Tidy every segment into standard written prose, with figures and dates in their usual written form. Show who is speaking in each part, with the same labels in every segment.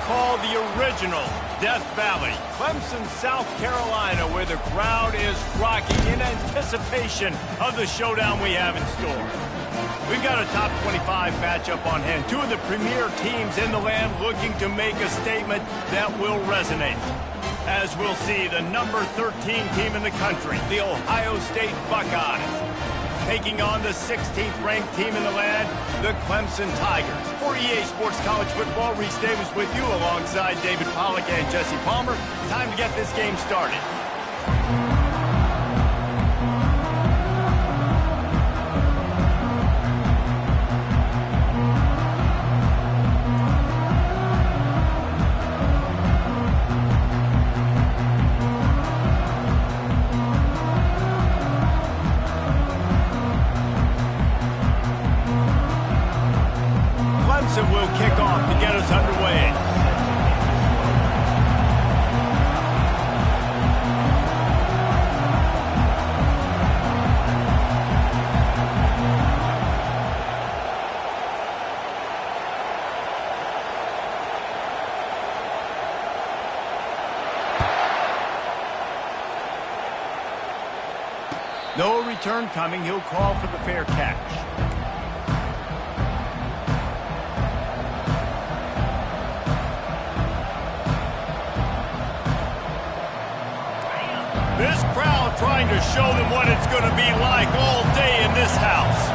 Speaker 1: call the original Death Valley, Clemson, South Carolina, where the crowd is rocking in anticipation of the showdown we have in store. We've got a top 25 matchup on hand. Two of the premier teams in the land looking to make a statement that will resonate. As we'll see, the number 13 team in the country, the Ohio State Buckeyes, taking on the 16th ranked team in the land, the Clemson Tigers. For EA Sports College Football, Reese Davis with you alongside David Pollack and Jesse Palmer. Time to get this game started. Clemson will kick off to get us underway. No return coming. He'll call for the fair catch. This crowd trying to show them what it's going to be like all day in this house.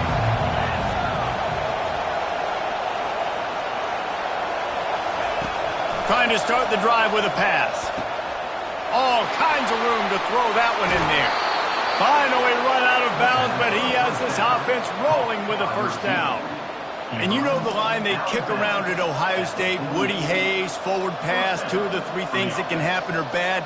Speaker 1: Trying to start the drive with a pass. All kinds of room to throw that one in there. Finally run out of bounds, but he has this offense rolling with a first down. And you know the line they kick around at Ohio State, Woody Hayes, forward pass, two of the three things that can happen are bad.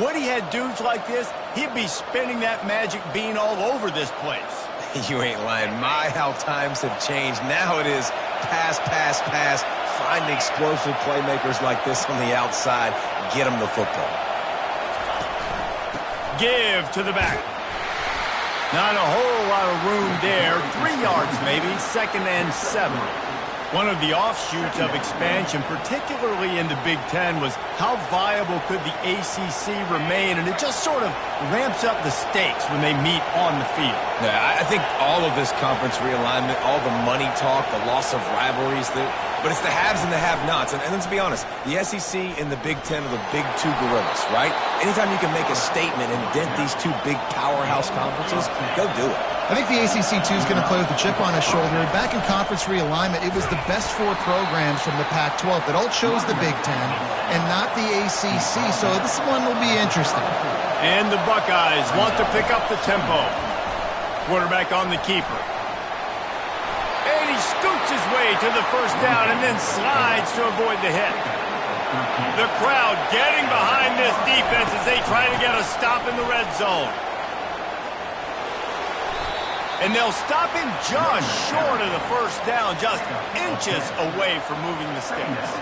Speaker 1: Woody had dudes like this, he'd be spinning that magic bean all over this place.
Speaker 2: You ain't lying. My, how times have changed. Now it is pass, pass, pass. Find explosive playmakers like this on the outside. Get them the football.
Speaker 1: Give to the back. Not a whole lot of room there. 3 yards maybe, 2nd and 7. One of the offshoots of expansion, particularly in the Big Ten, was how viable could the ACC remain, and it just sort of ramps up the stakes when they meet on the field.
Speaker 2: Yeah, I think all of this conference realignment, all the money talk, the loss of rivalries, but it's the haves and the have-nots. And let's be honest, the SEC and the Big Ten are the big two gorillas, right? Anytime you can make a statement and dent these two big powerhouse conferences, go do it.
Speaker 3: I think the ACC, too, is going to play with a chip on his shoulder. Back in conference realignment, it was the best 4 programs from the Pac-12 that all chose the Big Ten and not the ACC, so this one will be interesting.
Speaker 1: And the Buckeyes want to pick up the tempo. Quarterback on the keeper. And he scoots his way to the first down and then slides to avoid the hit. The crowd getting behind this defense as they try to get a stop in the red zone. And they'll stop him just short of the first down, just inches away from moving the sticks.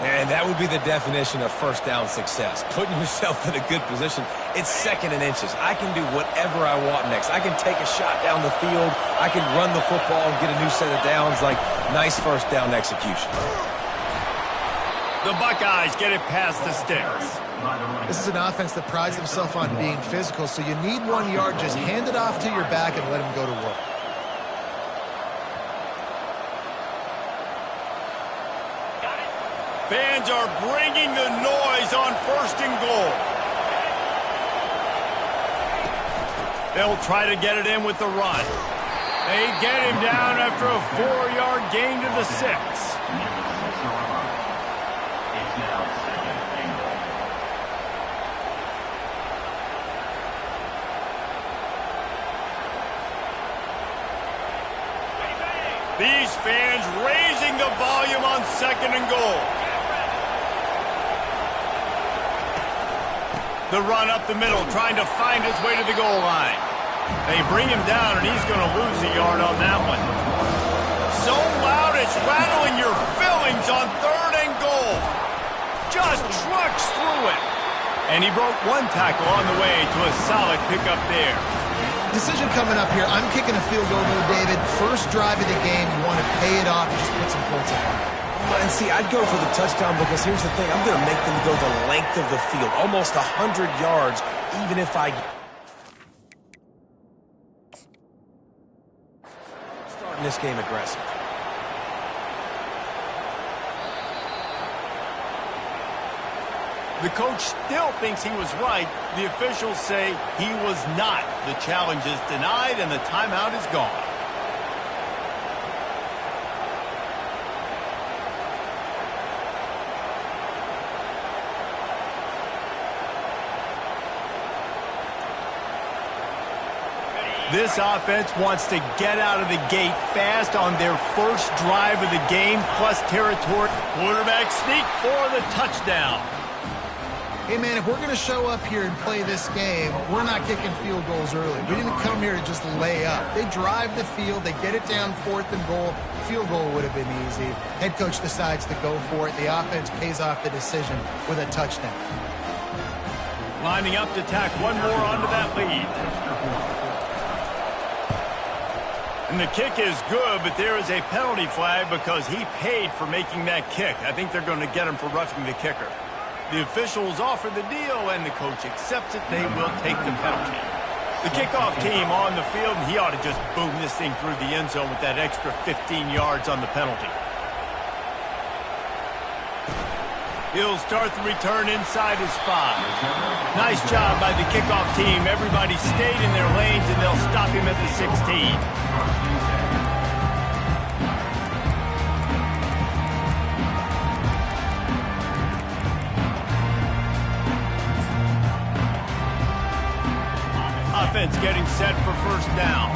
Speaker 2: And that would be the definition of first down success. Putting yourself in a good position. It's 2nd and inches. I can do whatever I want next. I can take a shot down the field. I can run the football and get a new set of downs. Like, nice first down execution.
Speaker 1: The Buckeyes get it past the sticks.
Speaker 3: This is an offense that prides themselves on being physical, so you need 1 yard. Just hand it off to your back and let him go to work.
Speaker 1: Fans are bringing the noise on 1st and goal. They'll try to get it in with the run. They get him down after a 4-yard gain to the 6. These fans raising the volume on 2nd and goal. The run up the middle, trying to find his way to the goal line. They bring him down, and he's going to lose a yard on that one. So loud, it's rattling your fillings on 3rd and goal. Just trucks through it. And he broke 1 tackle on the way to a solid pickup there.
Speaker 3: Decision coming up here. I'm kicking a field goal, David. First drive of the game, you want to pay it off and just put some points on it.
Speaker 2: And see, I'd go for the touchdown because here's the thing. I'm going to make them go the length of the field, almost 100 yards, even if I... Starting this game aggressive.
Speaker 1: The coach still thinks he was right. The officials say he was not. The challenge is denied and the timeout is gone. This offense wants to get out of the gate fast on their first drive of the game, plus territory. Quarterback sneak for the touchdown.
Speaker 3: Hey, man, if we're going to show up here and play this game, we're not kicking field goals early. We didn't come here to just lay up. They drive the field. They get it down 4th and goal. Field goal would have been easy. Head coach decides to go for it. The offense pays off the decision with a touchdown.
Speaker 1: Lining up to tack one more onto that lead. And the kick is good, but there is a penalty flag because he paid for making that kick. I think they're going to get him for roughing the kicker. The officials offer the deal, and the coach accepts it. They will take the penalty. The kickoff team on the field, and he ought to just boom this thing through the end zone with that extra 15 yards on the penalty. He'll start the return inside his 5. Nice job by the kickoff team. Everybody stayed in their lanes, and they'll stop him at the 16. Offense getting set for first down.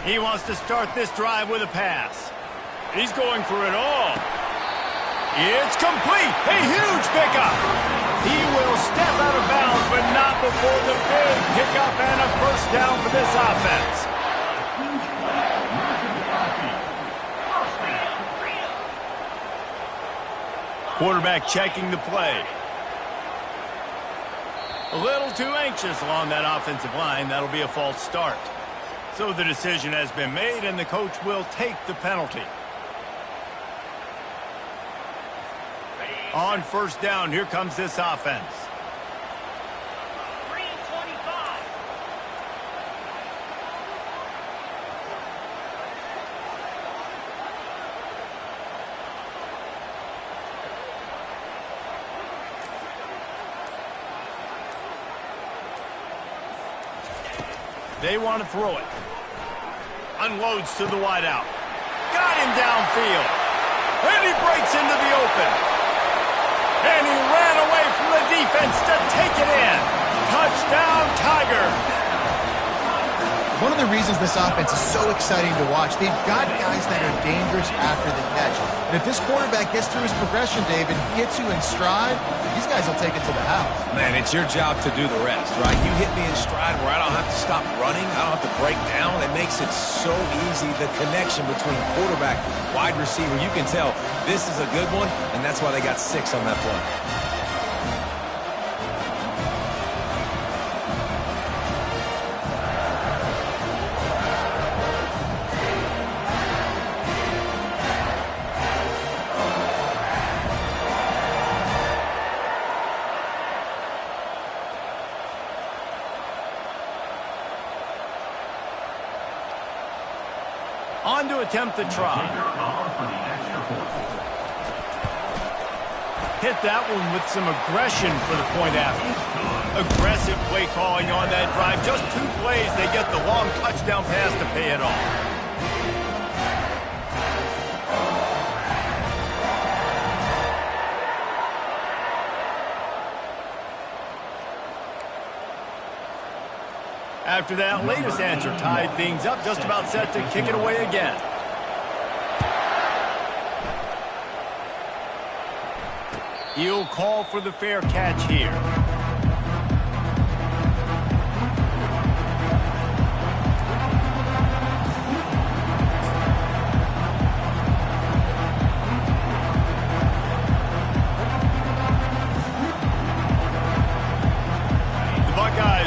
Speaker 1: He wants to start this drive with a pass. He's going for it all. It's complete. A huge pickup. He will step out of bounds, but not before the big pickup and a first down for this offense. Quarterback checking the play. A little too anxious along that offensive line. That'll be a false start. So the decision has been made, and the coach will take the penalty. On first down, here comes this offense. They want to throw it. Unloads to the wideout. Got him downfield. And he breaks into the open. And he ran away from the defense to take it in. Touchdown, Tiger.
Speaker 3: One of the reasons this offense is so exciting to watch, they've got guys that are dangerous after the catch. And if this quarterback gets through his progression, David, gets you in stride, these guys will take it to the house.
Speaker 2: Man, it's your job to do the rest, right? You hit me in stride where I don't have to stop running. I don't have to break down. It makes it so easy, the connection between quarterback, wide receiver. You can tell this is a good one, and that's why they got 6 on that play.
Speaker 1: On to attempt the try. Hit that one with some aggression for the point after. Aggressive play calling on that drive. Just 2 plays, they get the long touchdown pass to pay it off. After that latest answer tied things up, just about set to kick it away again. He'll call for the fair catch here. The Buckeyes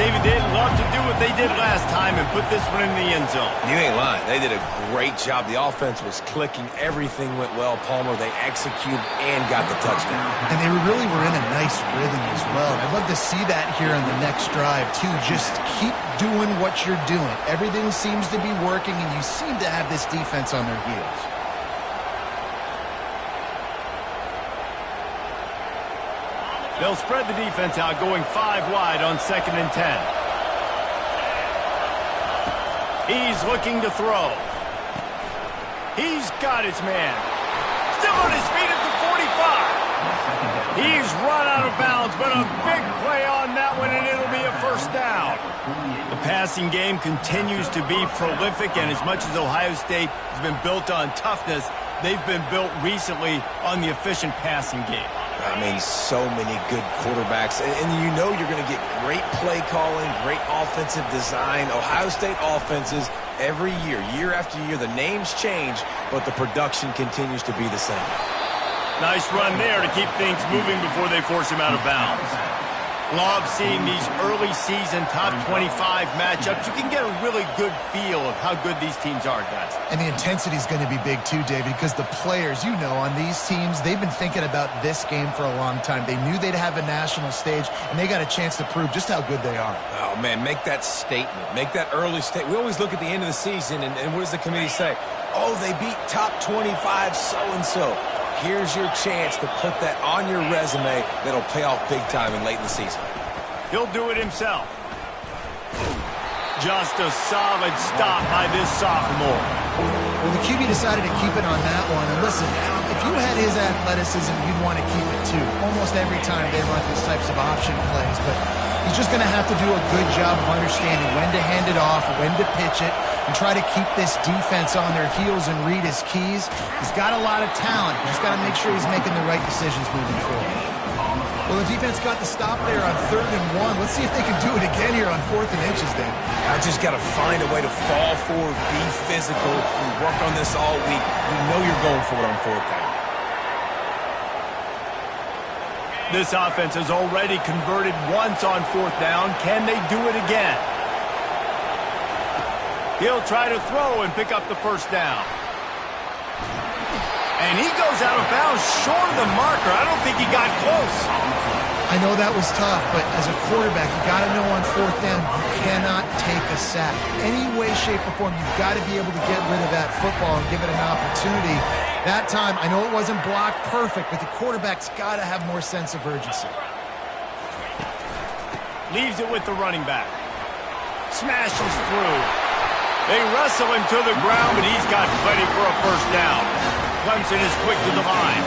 Speaker 1: David, they'd love to do what they did last time and put this one in the end zone.
Speaker 2: You ain't lying. They did a great job. The offense was clicking. Everything went well. Palmer, they executed and got the touchdown.
Speaker 3: And they really were in a nice rhythm as well. And I'd love to see that here on the next drive, too. Just keep doing what you're doing. Everything seems to be working, and you seem to have this defense on their heels.
Speaker 1: They'll spread the defense out, going 5 wide on 2nd and 10. He's looking to throw. He's got his man. Still on his feet at the 45. He's run out of bounds, but a big play on that one, and it'll be a first down. The passing game continues to be prolific, and as much as Ohio State has been built on toughness, they've been built recently on the efficient passing game.
Speaker 2: I mean, so many good quarterbacks. And you know you're going to get great play calling, great offensive design. Ohio State offenses every year, year after year, the names change, but the production continues to be the same.
Speaker 1: Nice run there to keep things moving before they force him out of bounds. Love seeing these early season top 25 matchups. You can get a really good feel of how good these teams are, guys.
Speaker 3: And the intensity is going to be big too, David, because the players, you know, on these teams, they've been thinking about this game for a long time. They knew they'd have a national stage, and they got a chance to prove just how good they are.
Speaker 2: Oh, man, make that statement. Make that early statement. We always look at the end of the season, and what does the committee say? Oh, they beat top 25 so-and-so. Here's your chance to put that on your resume that'll pay off big time and late in the season.
Speaker 1: He'll do it himself. Just a solid stop by this sophomore.
Speaker 3: Well, the QB decided to keep it on that one. And listen, if you had his athleticism, you'd want to keep it too. Almost every time they run these types of option plays. But he's just going to have to do a good job of understanding when to hand it off, when to pitch it, and try to keep this defense on their heels and read his keys. He's got a lot of talent. He's got to make sure he's making the right decisions moving forward. Well, the defense got the stop there on 3rd and 1. Let's see if they can do it again here on 4th and inches, Dan.
Speaker 2: I just got to find a way to fall forward, be physical. We work on this all week. We know you're going for it on 4th down.
Speaker 1: This offense has already converted once on 4th down. Can they do it again? He'll try to throw and pick up the first down. And he goes out of bounds short of the marker. I don't think he got close.
Speaker 3: I know that was tough, but as a quarterback, you got to know on 4th down, you cannot take a sack. Any way, shape, or form, you've got to be able to get rid of that football and give it an opportunity. That time, I know it wasn't blocked perfect, but the quarterback's got to have more sense of urgency.
Speaker 1: Leaves it with the running back. Smashes through. They wrestle him to the ground, but he's got plenty for a first down. Clemson is quick to the line.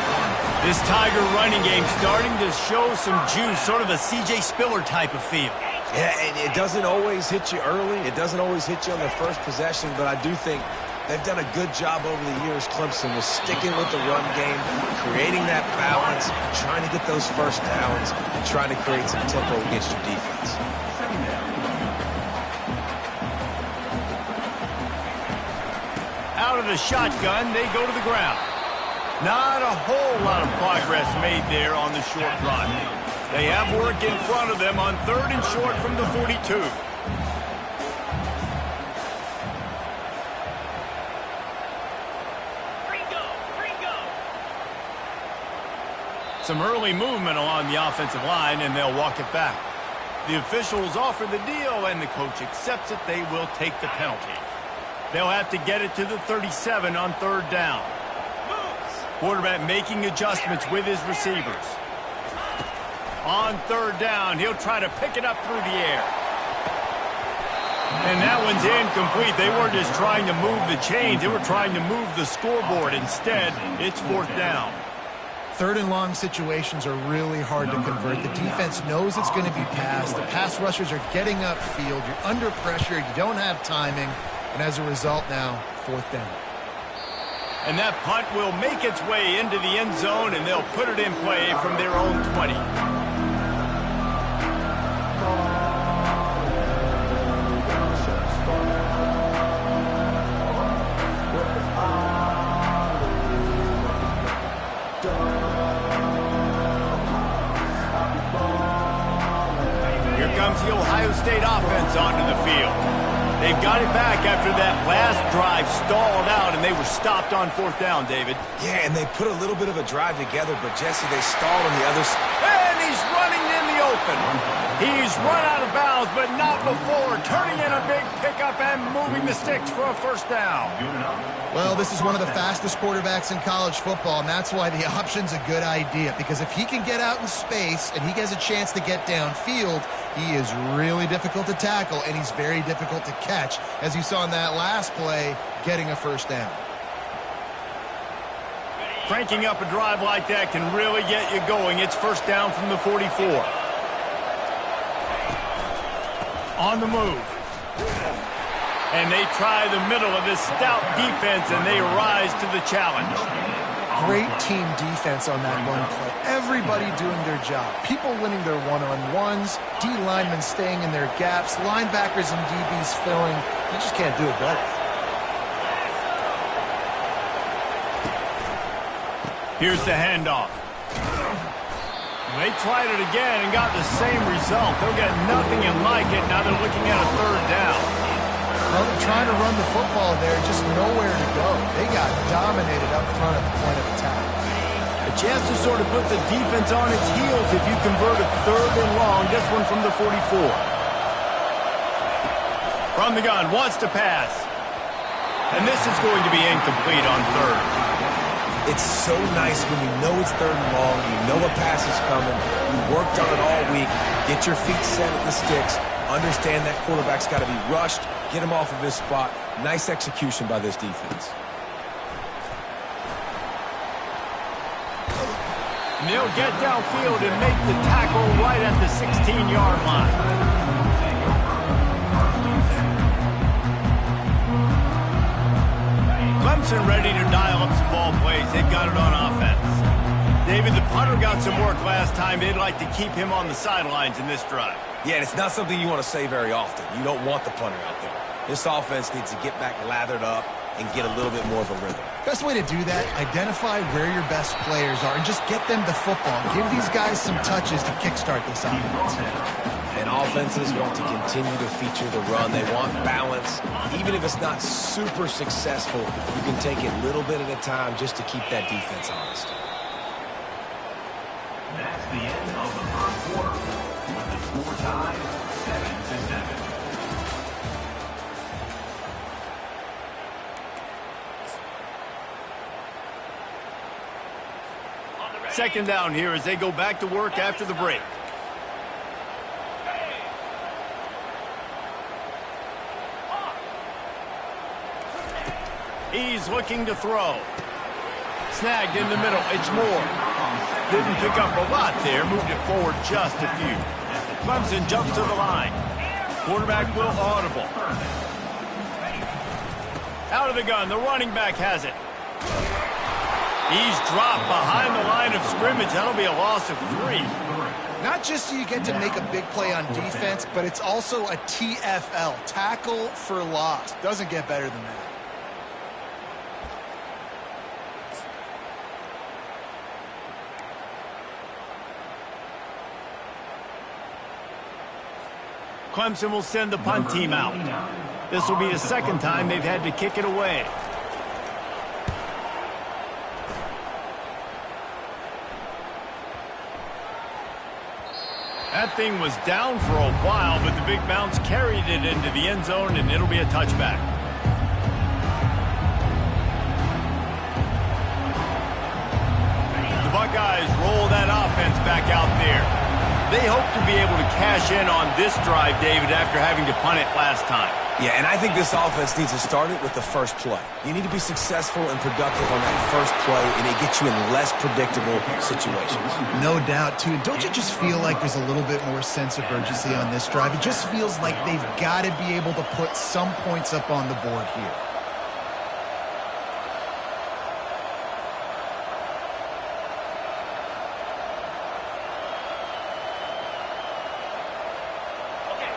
Speaker 1: This Tiger running game starting to show some juice, sort of a C.J. Spiller type of feel.
Speaker 2: Yeah, it doesn't always hit you early. It doesn't always hit you on the first possession, but I do think they've done a good job over the years, Clemson, with sticking with the run game, creating that balance, trying to get those first downs, and trying to create some tempo against your defense.
Speaker 1: Out of the shotgun, they go to the ground. Not a whole lot of progress made there on the short run. They have work in front of them on 3rd and short from the 42. Some early movement along the offensive line, and they'll walk it back. The officials offer the deal, and the coach accepts it. They will take the penalty. They'll have to get it to the 37 on 3rd down. Quarterback making adjustments with his receivers. On 3rd down, he'll try to pick it up through the air. And that one's incomplete. They weren't just trying to move the chains. They were trying to move the scoreboard. Instead, it's 4th down.
Speaker 3: 3rd and long situations are really hard to convert. The defense knows it's going to be passed. The pass rushers are getting upfield. You're under pressure. You don't have timing. And as a result now, 4th down.
Speaker 1: And that punt will make its way into the end zone, and they'll put it in play from their own 20. comes the Ohio State offense onto the field. They've got it back after that last drive stalled out, and they were stopped on 4th down, David.
Speaker 2: Yeah, and they put a little bit of a drive together, but Jesse, they stalled on the other side.
Speaker 1: And he's running in the open. He's run out of bounds, but not before turning in a big pickup and moving the sticks for a 1st down.
Speaker 3: Well, this is one of the fastest quarterbacks in college football, and that's why the option's a good idea. Because if he can get out in space and he has a chance to get downfield, he is really difficult to tackle, and he's very difficult to catch. As you saw in that last play, getting a 1st down.
Speaker 1: Cranking up a drive like that can really get you going. It's 1st down from the 44. On the move. And they try the middle of this stout defense, and they rise to the challenge.
Speaker 4: Great team defense on that run play. Everybody doing their job. People winning their one-on-ones, D linemen staying in their gaps, linebackers and DBs filling. You just can't do it better.
Speaker 1: Here's the handoff. They tried it again and got the same result. They'll get nothing and like it. Now they're looking at a 3rd down.
Speaker 3: Well, they're trying to run the football there, just nowhere to go. They got dominated up front at the point of attack.
Speaker 1: A chance to sort of put the defense on its heels if you convert a 3rd and long. This one from the 44. From the gun, wants to pass. And this is going to be incomplete on 3rd.
Speaker 2: It's so nice when you know it's 3rd and long, you know a pass is coming, you worked on it all week, get your feet set at the sticks, understand that quarterback's got to be rushed, get him off of his spot. Nice execution by this defense.
Speaker 1: And they'll get downfield and make the tackle right at the 16-yard line. Clemson ready to dial up some ball plays. They've got it on offense. David, the punter got some work last time. They'd like to keep him on the sidelines in this drive.
Speaker 2: Yeah, and it's not something you want to say very often. You don't want the punter out there. This offense needs to get back lathered up and get a little bit more of a rhythm.
Speaker 3: Best way to do that, identify where your best players are and just get them the football. Give these guys some touches to kickstart this offense.
Speaker 2: And offenses want to continue to feature the run. They want balance. Even if it's not super successful, you can take it a little bit at a time just to keep that defense honest.
Speaker 5: That's the end of the 1st quarter. With the score tied 7-7.
Speaker 1: Second down here as they go back to work after the break. He's looking to throw. Snagged in the middle. It's Moore. Didn't pick up a lot there. Moved it forward just a few. Clemson jumps to the line. Quarterback will audible. Out of the gun. The running back has it. He's dropped behind the line of scrimmage. That'll be a loss of 3.
Speaker 3: Not just so you get to make a big play on defense, but it's also a TFL, tackle for loss. Doesn't get better than that.
Speaker 1: Clemson will send the punt team out. This will be the 2nd time they've had to kick it away. That thing was down for a while, but the big bounce carried it into the end zone, and it'll be a touchback. The Buckeyes roll that offense back out there. They hope to be able to cash in on this drive, David, after having to punt it last time.
Speaker 2: Yeah, and I think this offense needs to start it with the first play. You need to be successful and productive on that first play, and it gets you in less predictable situations.
Speaker 3: No doubt, too. Don't you just feel like there's a little bit more sense of urgency on this drive? It just feels like they've got to be able to put some points up on the board here.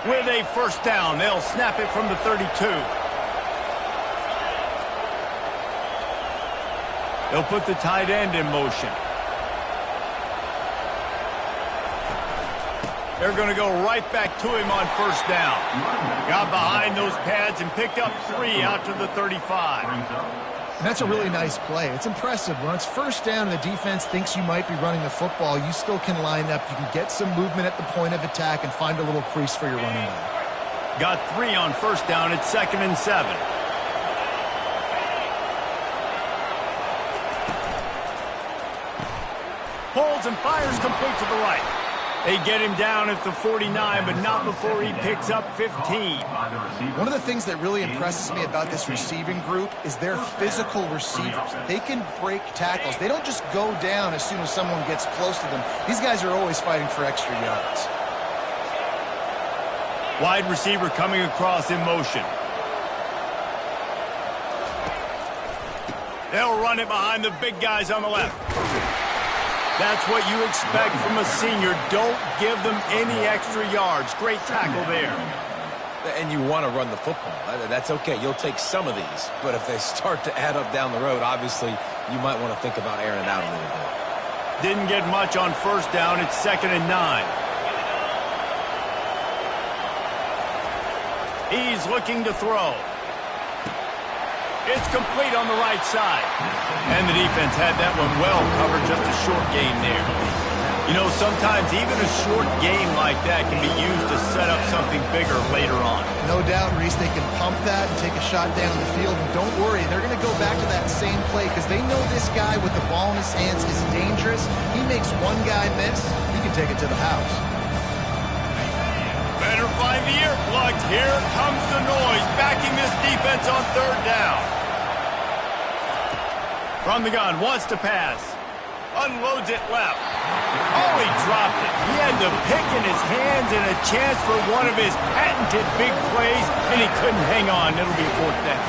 Speaker 1: With a first down, they'll snap it from the 32. They'll put the tight end in motion. They're going to go right back to him on first down. Got behind those pads and picked up 3 out to the 35.
Speaker 4: And that's a really nice play. It's impressive. When it's first down and the defense thinks you might be running the football, you still can line up. You can get some movement at the point of attack and find a little crease for your running back.
Speaker 1: Got 3 on first down. It's 2nd and 7. Pulls and fires complete to the right. They get him down at the 49, but not before he picks up 15.
Speaker 4: One of the things that really impresses me about this receiving group is their physical receivers. They can break tackles. They don't just go down as soon as someone gets close to them. These guys are always fighting for extra yards.
Speaker 1: Wide receiver coming across in motion. They'll run it behind the big guys on the left. That's what you expect from a senior. Don't give them any extra yards. Great tackle there.
Speaker 2: And you want to run the football. That's okay. You'll take some of these. But if they start to add up down the road, obviously, you might want to think about airing it out a little bit.
Speaker 1: Didn't get much on first down. It's 2nd and 9. He's looking to throw. It's complete on the right side. And the defense had that one well covered, just a short gain there. You know, sometimes even a short game like that can be used to set up something bigger later on.
Speaker 3: No doubt, Reese, they can pump that and take a shot down the field. And don't worry, they're going to go back to that same play because they know this guy with the ball in his hands is dangerous. He makes one guy miss, he can take it to the house.
Speaker 1: Better find the earplugs. Here comes the noise, backing this defense on third down. From the gun, wants to pass. Unloads it left. Oh, he dropped it. He had the pick in his hands and a chance for one of his patented big plays, and he couldn't hang on. It'll be 4th down.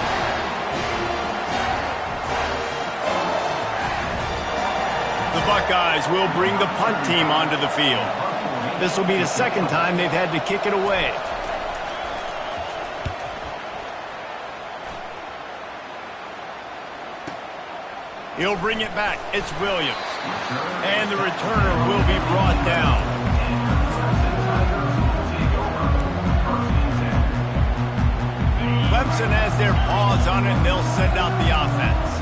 Speaker 1: The Buckeyes will bring the punt team onto the field. This will be the 2nd time they've had to kick it away. He'll bring it back. It's Williams. And the returner will be brought down. Clemson has their paws on it, and they'll send out the offense.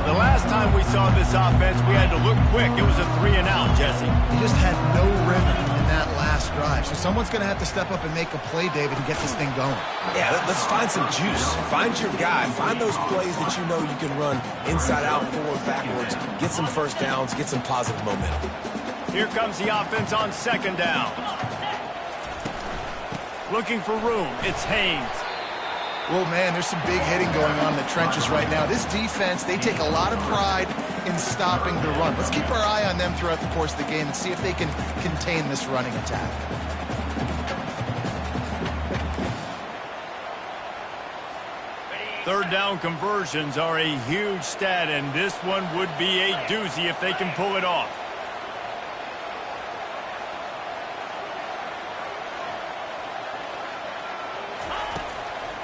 Speaker 1: The last time we saw this offense, we had to look quick. It was a 3-and-out, Jesse.
Speaker 3: He just had no rhythm in that last drive. So someone's going to have to step up and make a play, David, and get this thing going.
Speaker 2: Yeah, let's find some juice. Find your guy. Find those plays that you know you can run inside out, forward, backwards. Get some first downs. Get some positive momentum.
Speaker 1: Here comes the offense on 2nd down. Looking for room. It's Haynes.
Speaker 3: Well, man, there's some big hitting going on in the trenches right now. This defense, they take a lot of pride in stopping the run. Let's keep our eye on them throughout the course of the game and see if they can contain this running attack.
Speaker 1: Third down conversions are a huge stat, and this one would be a doozy if they can pull it off.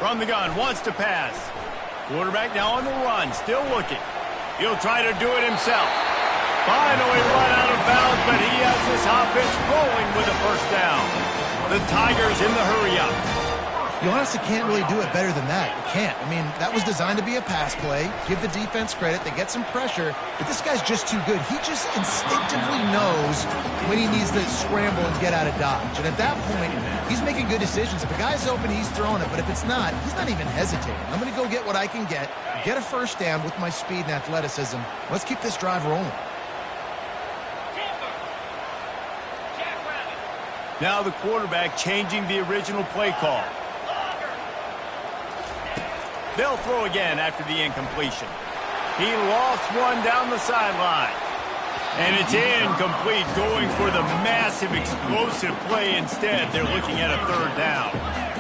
Speaker 1: From the gun, wants to pass. Quarterback now on the run, still looking. He'll try to do it himself. Finally run out of bounds, but he has this offense rolling with a first down. The Tigers in the hurry-up.
Speaker 3: You honestly can't really do it better than that. You can't. I mean, that was designed to be a pass play. Give the defense credit. They get some pressure, but this guy's just too good. He just instinctively knows when he needs to scramble and get out of dodge. And at that point, he's making good decisions. If a guy's open, he's throwing it. But if it's not, he's not even hesitating. I'm going to go get what I can get a first down with my speed and athleticism. Let's keep this drive rolling.
Speaker 1: Now the quarterback changing the original play call. They'll throw again after the incompletion. He lost one down the sideline. And it's incomplete, going for the massive, explosive play instead. They're looking at a 3rd down.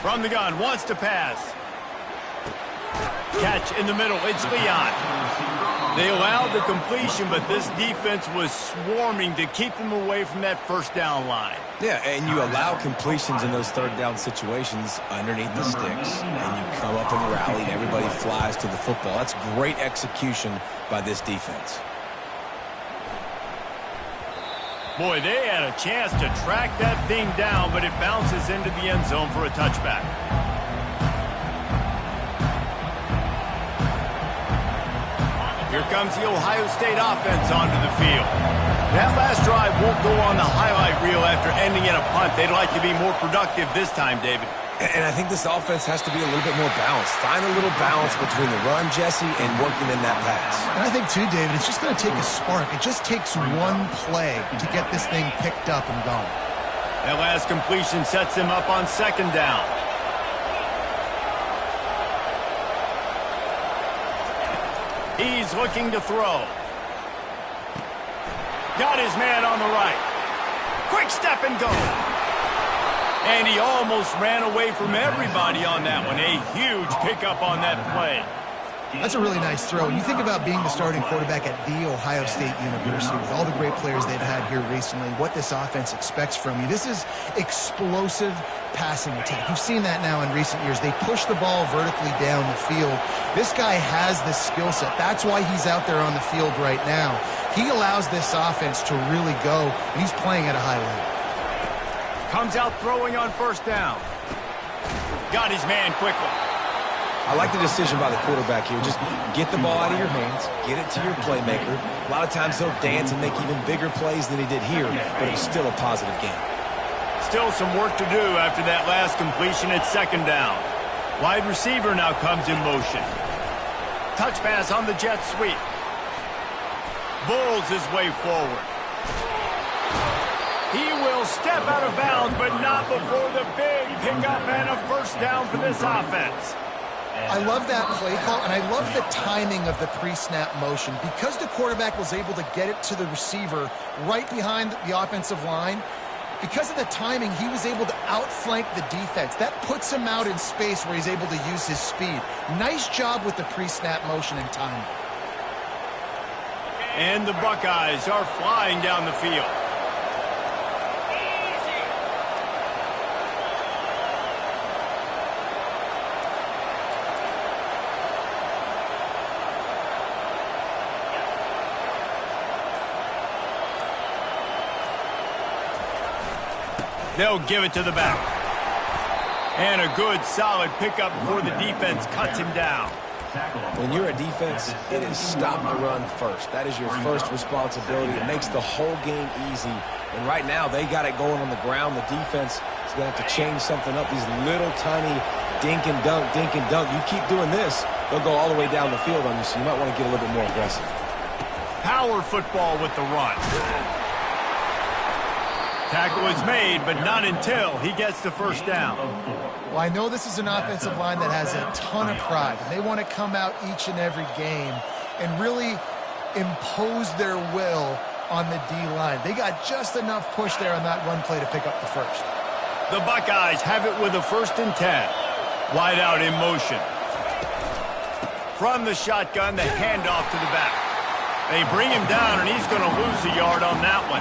Speaker 1: From the gun, wants to pass. Catch in the middle, it's Leon. They allowed the completion, but this defense was swarming to keep them away from that first down line.
Speaker 2: Yeah, and you allow completions in those third down situations underneath the sticks, and you come up and rally, and everybody flies to the football. That's great execution by this defense.
Speaker 1: Boy, they had a chance to track that thing down, but it bounces into the end zone for a touchback. Here comes the Ohio State offense onto the field. That last drive won't go on the highlight reel after ending in a punt. They'd like to be more productive this time, David.
Speaker 2: And I think this offense has to be a little bit more balanced. Find a little balance between the run, Jesse, and working in that pass.
Speaker 3: And I think, too, David, it's just going to take a spark. It just takes one play to get this thing picked up and going.
Speaker 1: That last completion sets him up on second down. He's looking to throw. Got his man on the right. Quick step and go. And he almost ran away from everybody on that one. A huge pickup on that play.
Speaker 3: That's a really nice throw. When you think about being the starting quarterback at The Ohio State University, with all the great players they've had here recently, what this offense expects from you, this is explosive passing attack. You've seen that now in recent years. They push the ball vertically down the field. This guy has the skill set. That's why he's out there on the field right now. He allows this offense to really go, and he's playing at a high level.
Speaker 1: Comes out throwing on first down. Got his man quickly.
Speaker 2: I like the decision by the quarterback here. Just get the ball out of your hands, get it to your playmaker. A lot of times he'll dance and make even bigger plays than he did here, but it was still a positive game.
Speaker 1: Still some work to do after that last completion at second down. Wide receiver now comes in motion. Touch pass on the jet sweep. Bulls his way forward. He will step out of bounds, but not before the big pickup and a first down for this offense.
Speaker 3: I love that play call, and I love the timing of the pre-snap motion. Because the quarterback was able to get it to the receiver right behind the offensive line, because of the timing, he was able to outflank the defense. That puts him out in space where he's able to use his speed. Nice job with the pre-snap motion and timing.
Speaker 1: And the Buckeyes are flying down the field. They'll give it to the back. And a good, solid pickup before the defense cuts him down.
Speaker 2: When you're a defense, it is stop the run first. That is your first responsibility. It makes the whole game easy. And right now, they got it going on the ground. The defense is going to have to change something up. These little tiny dink and dunk, dink and dunk. You keep doing this, they'll go all the way down the field on you, so you might want to get a little bit more aggressive.
Speaker 1: Power football with the run. Tackle is made, but not until he gets the first down.
Speaker 3: Well, I know this is an offensive line that has a ton of pride, and they want to come out each and every game and really impose their will on the D-line. They got just enough push there on that run play to pick up the first.
Speaker 1: The Buckeyes have it with a 1st and 10. Wide out in motion. From the shotgun, the handoff to the back. They bring him down, and he's going to lose a yard on that one.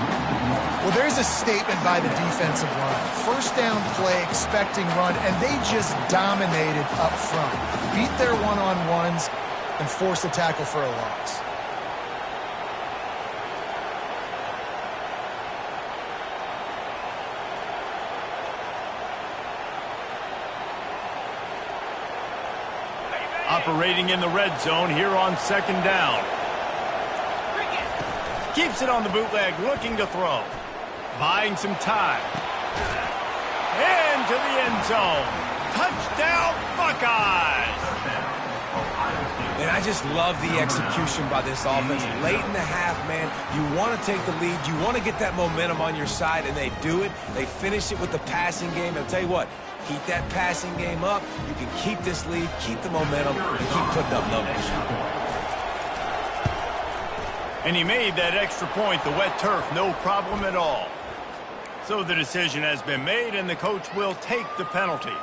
Speaker 3: Well, there's a statement by the defensive line. First down play, expecting run, and they just dominated up front. Beat their one-on-ones and forced a tackle for a loss.
Speaker 1: Operating in the red zone here on 2nd down. Keeps it on the bootleg, looking to throw. Buying some time. Into the end zone. Touchdown, Buckeyes!
Speaker 2: And I just love the execution by this offense. Late in the half, man, you want to take the lead. You want to get that momentum on your side, and they do it. They finish it with the passing game. I'll tell you what, keep that passing game up. You can keep this lead, keep the momentum, and keep putting up numbers.
Speaker 1: And he made that extra point, the wet turf, no problem at all. So the decision has been made, and the coach will take the penalty.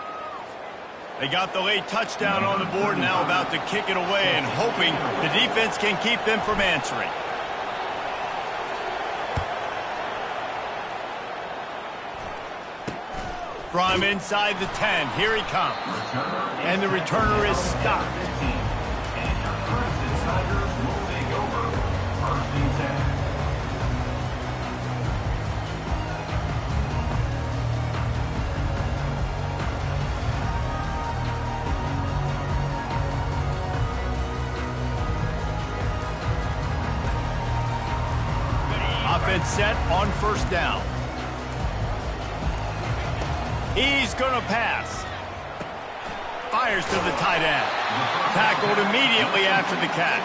Speaker 1: They got the late touchdown on the board, now about to kick it away and hoping the defense can keep them from answering. From inside the 10, here he comes. And the returner is stopped.
Speaker 5: And your Clemson Tigers will take over. First and 10.
Speaker 1: Offense set on first down. He's going to pass. Fires to the tight end. Tackled immediately after the catch.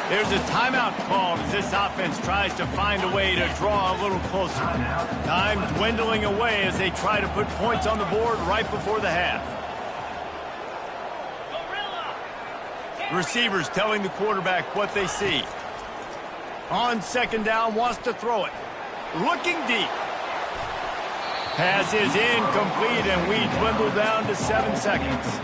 Speaker 1: There's a timeout called as this offense tries to find a way to draw a little closer. Time dwindling away as they try to put points on the board right before the half. Receivers telling the quarterback what they see. On second down, wants to throw it. Looking deep. Pass is incomplete, and we dwindle down to 7 seconds.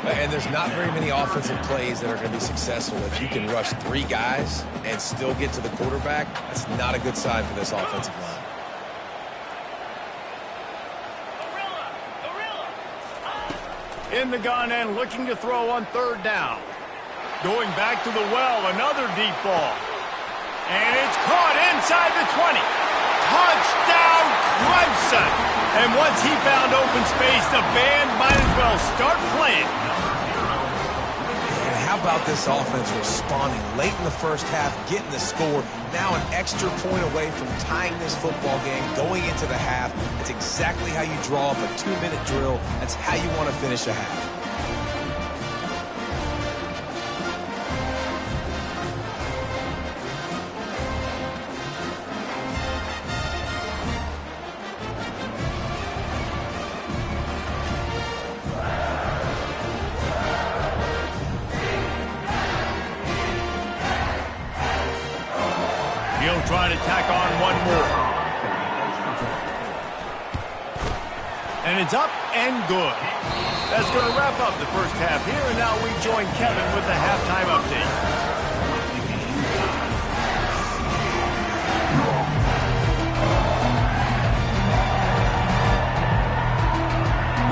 Speaker 2: And there's not very many offensive plays that are going to be successful. If you can rush 3 guys and still get to the quarterback, that's not a good sign for this offensive line.
Speaker 1: In the gun and looking to throw on third down. Going back to the well, another deep ball. And it's caught inside the 20. Touchdown, Clemson! And once he found open space, the band might as well start playing.
Speaker 2: And how about this offense responding late in the first half, getting the score, now an extra point away from tying this football game, going into the half. That's exactly how you draw up a 2-minute drill. That's how you want to finish a half.
Speaker 1: He'll try to tack on one more. And it's up and good. That's going to wrap up the first half here, and now we join Kevin with the halftime update.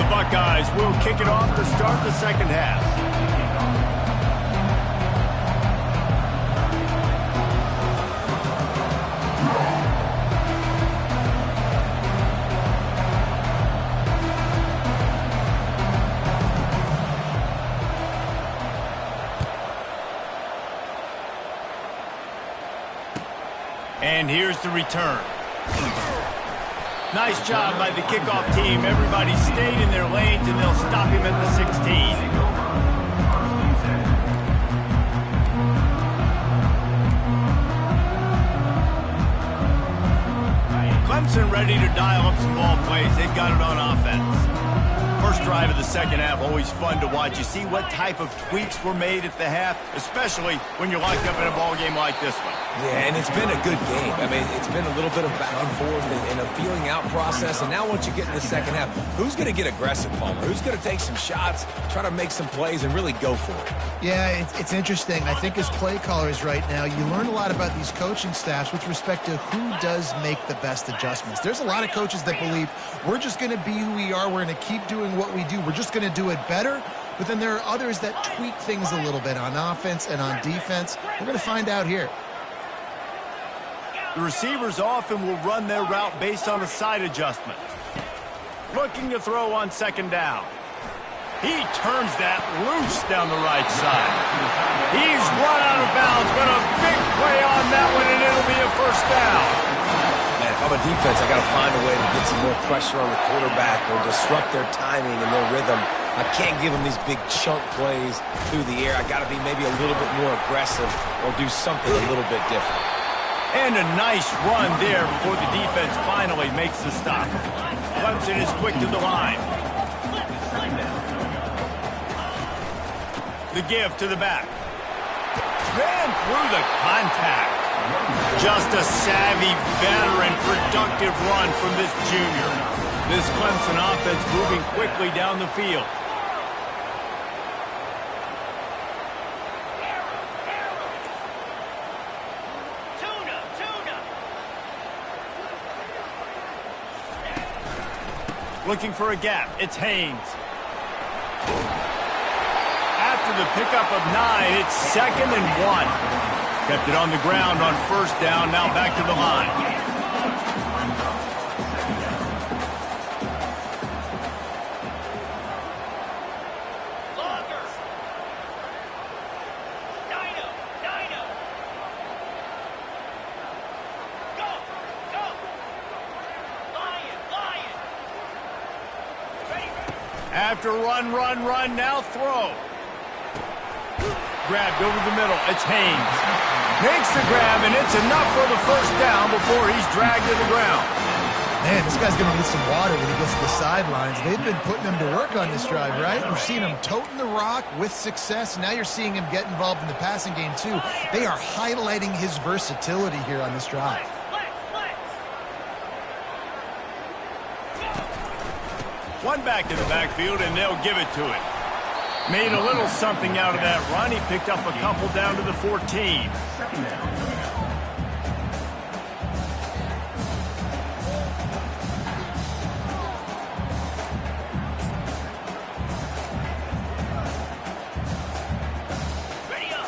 Speaker 1: The Buckeyes will kick it off to start the second half. And here's the return. Nice job by the kickoff team. Everybody stayed in their lanes, and they'll stop him at the 16. Clemson ready to dial up some ball plays. They've got it on offense. First drive of the second half, always fun to watch. You see what type of tweaks were made at the half, especially when you're locked up in a ball game like this one.
Speaker 2: Yeah, and it's been a good game. I mean, it's been a little bit of back and forth and a feeling out process. And now once you get in the second half, who's going to get aggressive, Palmer? Who's going to take some shots, try to make some plays, and really go for it?
Speaker 3: Yeah, it's interesting. I think as play callers right now, you learn a lot about these coaching staffs with respect to who does make the best adjustments. There's a lot of coaches that believe we're just going to be who we are. We're going to keep doing what we do. We're just going to do it better. But then there are others that tweak things a little bit on offense and on defense. We're going to find out here.
Speaker 1: The receivers often will run their route based on a side adjustment. Looking to throw on second down. He turns that loose down the right side. He's run out of bounds, but a big play on that one, and it'll be a first down.
Speaker 2: Man, if I'm a defense, I got to find a way to get some more pressure on the quarterback or disrupt their timing and their rhythm. I can't give them these big chunk plays through the air. I got to be maybe a little bit more aggressive or do something a little bit different.
Speaker 1: And a nice run there before the defense finally makes the stop. Clemson is quick to the line. The give to the back. Ran through the contact. Just a savvy, veteran, productive run from this junior. This Clemson offense moving quickly down the field. Looking for a gap. It's Haynes. After the pickup of 9, it's 2nd and 1. Kept it on the ground on 1st down. Now back to the line. After run, now throw. Grabbed over the middle. It's Haynes. Makes the grab, and it's enough for the 1st down before he's dragged to the ground.
Speaker 3: Man, this guy's going to need some water when he gets to the sidelines. They've been putting him to work on this drive, right? We've seen him toting the rock with success. Now you're seeing him get involved in the passing game, too. They are highlighting his versatility here on this drive.
Speaker 1: One back in the backfield, and they'll give it to it. Made a little something out of that run. He picked up a couple down to the 14.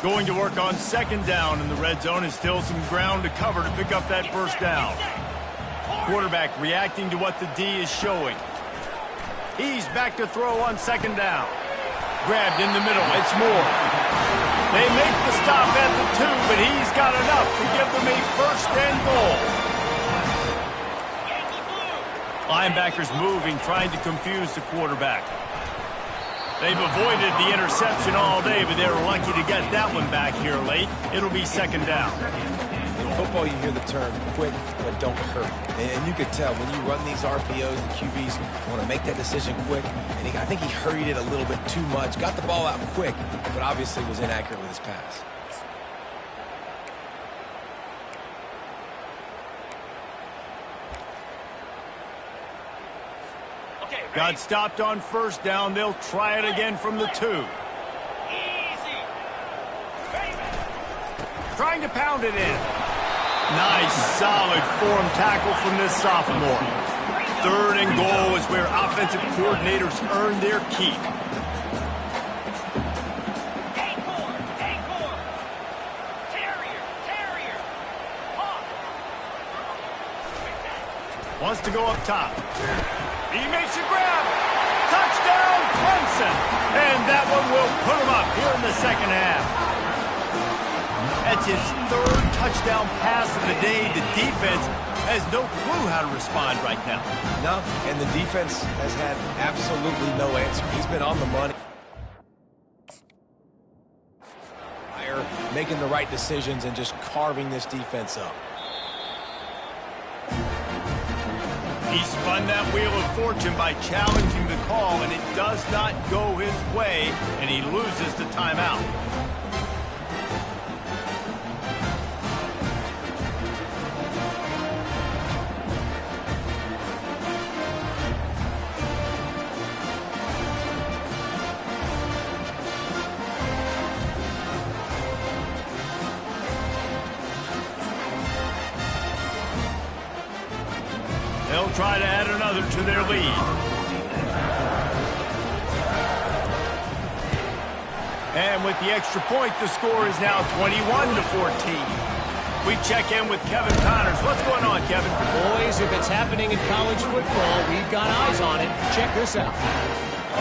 Speaker 1: Going to work on 2nd down in the red zone, and still some ground to cover to pick up that 1st down. Quarterback reacting to what the D is showing. He's back to throw on 2nd down. Grabbed in the middle. It's Moore. They make the stop at the 2, but he's got enough to give them a 1st and goal. Linebackers moving, trying to confuse the quarterback. They've avoided the interception all day, but they're lucky to get that one back here late. It'll be 2nd down.
Speaker 2: In football, you hear the term quick, but don't hurt. And you could tell when you run these RPOs, the QBs want to make that decision quick. And I think he hurried it a little bit too much. Got the ball out quick, but obviously was inaccurate with his pass.
Speaker 1: Got stopped on 1st down. They'll try it again from the 2. Trying to pound it in. Nice, solid form tackle from this sophomore. 3rd and goal is where offensive coordinators earn their keep. Wants to go up top. He makes a grab. Touchdown, Clemson. And that one will put him up here in the 2nd half. That's his 3rd touchdown pass of the day. The defense has no clue how to respond right now.
Speaker 2: No, and the defense has had absolutely no answer. He's been on the money. Making the right decisions and just carving this defense up.
Speaker 1: He spun that wheel of fortune by challenging the call, and it does not go his way, and he loses the timeout. They'll try to add another to their lead. And with the extra point, the score is now 21-14. We check in with Kevin Connors. What's going on, Kevin?
Speaker 6: Boys, if it's happening in college football, we've got eyes on it. Check this out.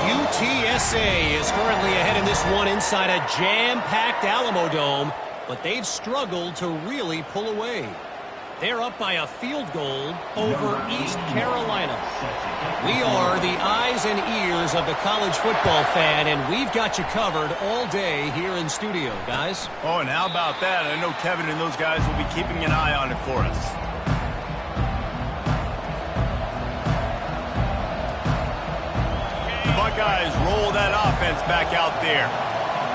Speaker 6: UTSA is currently ahead in this one inside a jam-packed Alamo Dome, but they've struggled to really pull away. They're up by a field goal over East Carolina. We are the eyes and ears of the college football fan, and we've got you covered all day here in studio, guys.
Speaker 1: Oh, and how about that? I know Kevin and those guys will be keeping an eye on it for us. The Buckeyes roll that offense back out there.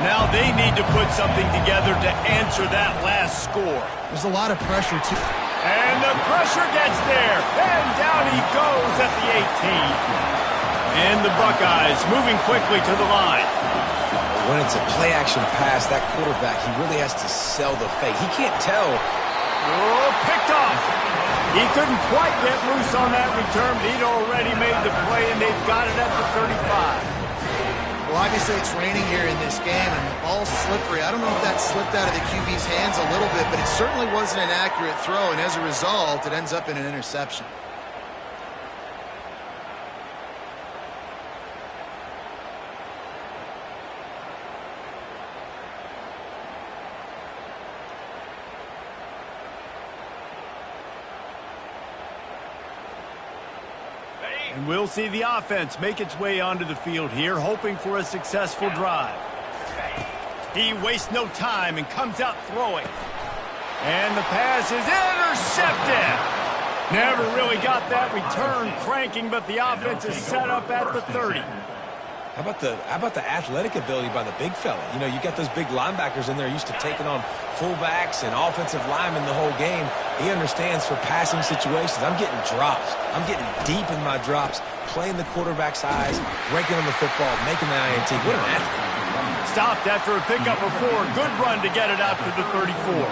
Speaker 1: Now they need to put something together to answer that last score.
Speaker 3: There's a lot of pressure, too.
Speaker 1: And the pressure gets there. And down he goes at the 18. And the Buckeyes moving quickly to the line.
Speaker 2: When it's a play-action pass, that quarterback, he really has to sell the fake. He can't tell.
Speaker 1: Oh, picked off. He couldn't quite get loose on that return, but he'd already made the play in They've got it at the 35.
Speaker 3: Well, obviously it's raining here in this game, and the ball's slippery. I don't know if that slipped out of the QB's hands a little bit, but it certainly wasn't an accurate throw, and as a result, it ends up in an interception.
Speaker 1: And we'll see the offense make its way onto the field here, hoping for a successful drive. He wastes no time and comes out throwing. And the pass is intercepted. Never really got that return cranking, but the offense is set up at the 30.
Speaker 2: How about the athletic ability by the big fella? You know, you got those big linebackers in there used to taking on fullbacks and offensive linemen the whole game. He understands for passing situations. I'm getting drops. I'm getting deep in my drops, playing the quarterback's eyes, breaking on the football, making the INT. What an athlete.
Speaker 1: Stopped after a pickup of 4. Good run to get it out to the 34.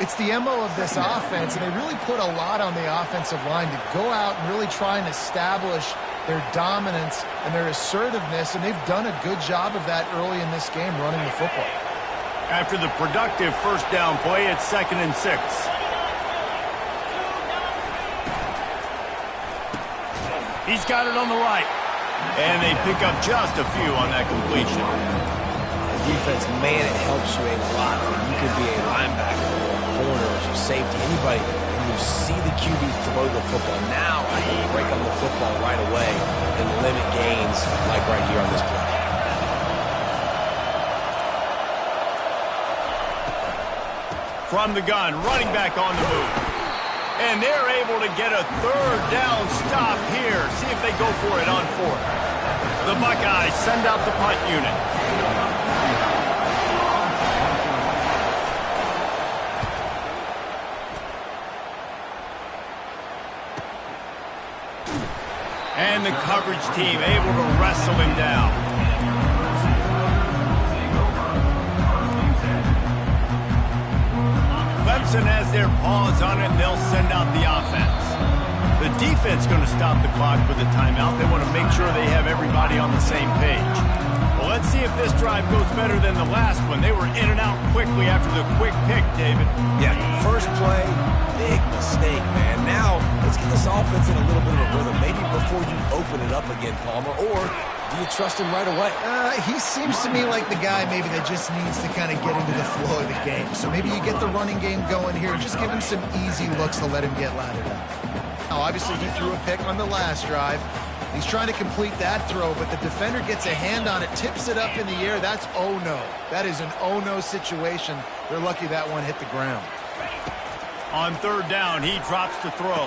Speaker 4: It's the MO of this offense, and they really put a lot on the offensive line to go out and really try and establish their dominance and their assertiveness, and they've done a good job of that early in this game running the football.
Speaker 1: After the productive first down play, it's 2nd and 6. He's got it on the right. And they pick up just a few on that completion.
Speaker 2: Defense, man, it helps you a lot when you can be a linebacker or a corner or safety, anybody, and you see the QB throw the football. Now I can break on the football right away and limit gains like right here on this play.
Speaker 1: From the gun, running back on the move. And they're able to get a 3rd down stop here. See if they go for it on 4th. The Buckeyes send out the punt unit. And the coverage team able to wrestle him down. Clemson has their paws on it, and they'll send out the offense. The defense going to stop the clock with a timeout. They want to make sure they have everybody on the same page. Well, let's see if this drive goes better than the last one. They were in and out quickly after the quick pick, David.
Speaker 2: Yeah, first play, big mistake, man. Now, let's get this offense in a little bit of a rhythm. Maybe before you open it up again, Palmer, or do you trust him right away?
Speaker 3: He seems to me like the guy maybe that just needs to kind of get into the flow of the game. So maybe you get the running game going here. Just give him some easy looks to let him get lathered up. Now, obviously, he threw a pick on the last drive. He's trying to complete that throw, but the defender gets a hand on it, tips it up in the air. That's oh-no. That is an oh-no situation. They're lucky that one hit the ground.
Speaker 1: On 3rd down, he drops the throw.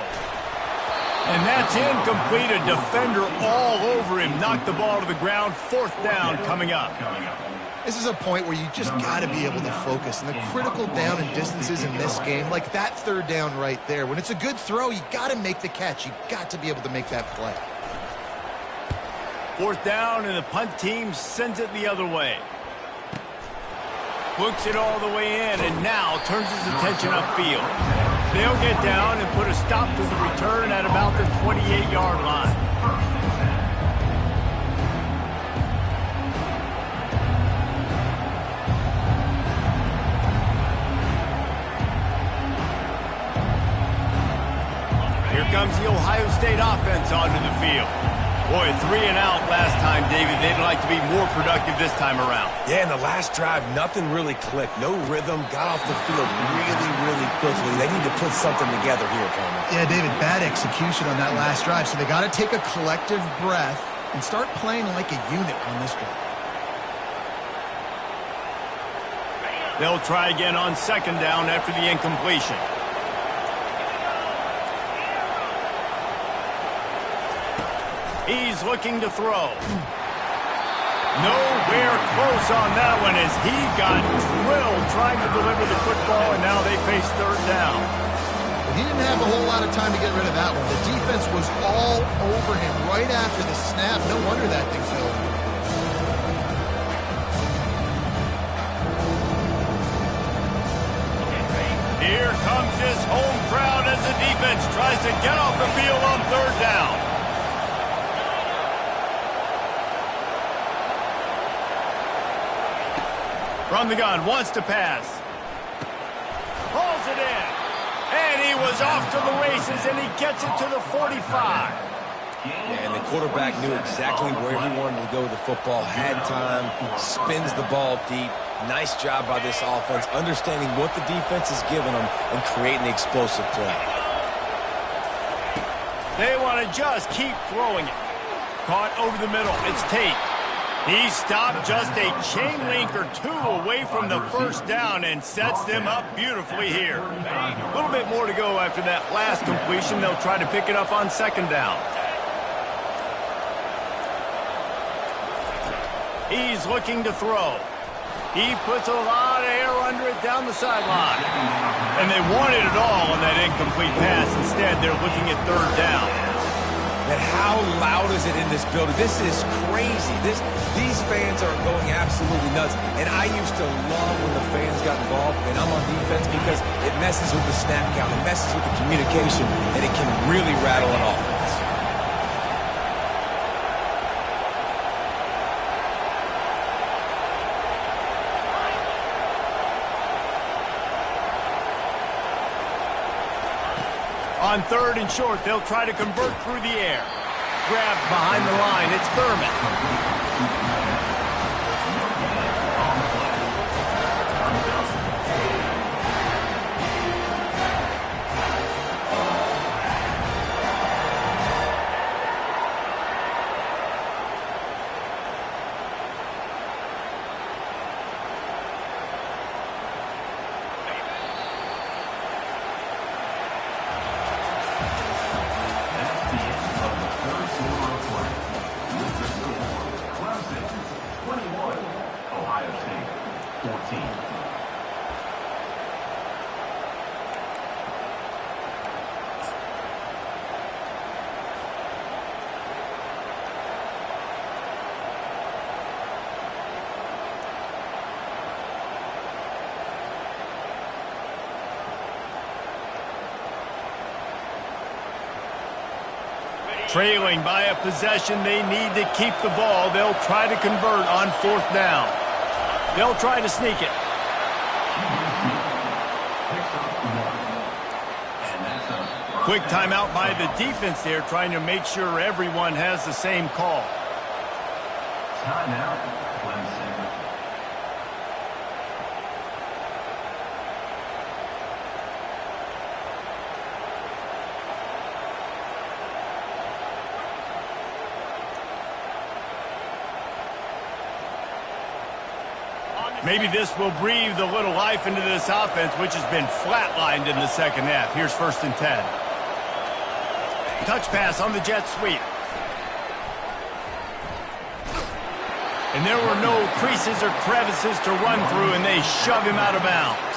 Speaker 1: And that's incomplete. A defender all over him. Knocked the ball to the ground. 4th down coming up.
Speaker 3: This is a point where you just got to be able to focus. And the critical down and distances in this game, like that 3rd down right there, when it's a good throw, you got to make the catch. You got to be able to make that play.
Speaker 1: 4th down, and the punt team sends it the other way. Books it all the way in, and now turns his attention upfield. They'll get down and put a stop to the return at about the 28-yard line. Here comes the Ohio State offense onto the field. Boy, 3 and out last time, David. They'd like to be more productive this time around.
Speaker 2: Yeah, in the last drive, nothing really clicked. No rhythm, got off the field really, really quickly. They need to put something together here, Palmer.
Speaker 3: Yeah, David, bad execution on that last drive. So they got to take a collective breath and start playing like a unit on this drive.
Speaker 1: They'll try again on 2nd down after the incompletion. He's looking to throw. Nowhere close on that one as he got drilled trying to deliver the football, and now they face 3rd down.
Speaker 3: He didn't have a whole lot of time to get rid of that one. The defense was all over him right after the snap. No wonder that thing fell.
Speaker 1: Here comes his home crowd as the defense tries to get off the field on 3rd down. From the gun, wants to pass. Pulls it in. And he was off to the races, and he gets it to the 45.
Speaker 2: Yeah, and the quarterback knew exactly where he wanted to go with the football, had time, spins the ball deep. Nice job by this offense, understanding what the defense is giving them and creating the explosive play.
Speaker 1: They want to just keep throwing it. Caught over the middle. It's Tate. He stopped just a chain link or two away from the first down and sets them up beautifully here. A little bit more to go after that last completion. They'll try to pick it up on second down. He's looking to throw. He puts a lot of air under it down the sideline. And they wanted it all on that incomplete pass. Instead, they're looking at third down.
Speaker 2: And how loud is it in this building? This is crazy. These fans are going absolutely nuts. And I used to love when the fans got involved, and I'm on defense, because it messes with the snap count, it messes with the communication, and it can really rattle an offense.
Speaker 1: On third and short, they'll try to convert through the air. Grabbed behind the line, it's Thurman. Trailing by a possession, they need to keep the ball. They'll try to convert on fourth down. They'll try to sneak it. Quick timeout by the defense there, trying to make sure everyone has the same call.
Speaker 5: Timeout, Clemson.
Speaker 1: Maybe this will breathe a little life into this offense, which has been flatlined in the second half. Here's 1st and 10. Touch pass on the jet sweep. And there were no creases or crevices to run through, and they shove him out of bounds.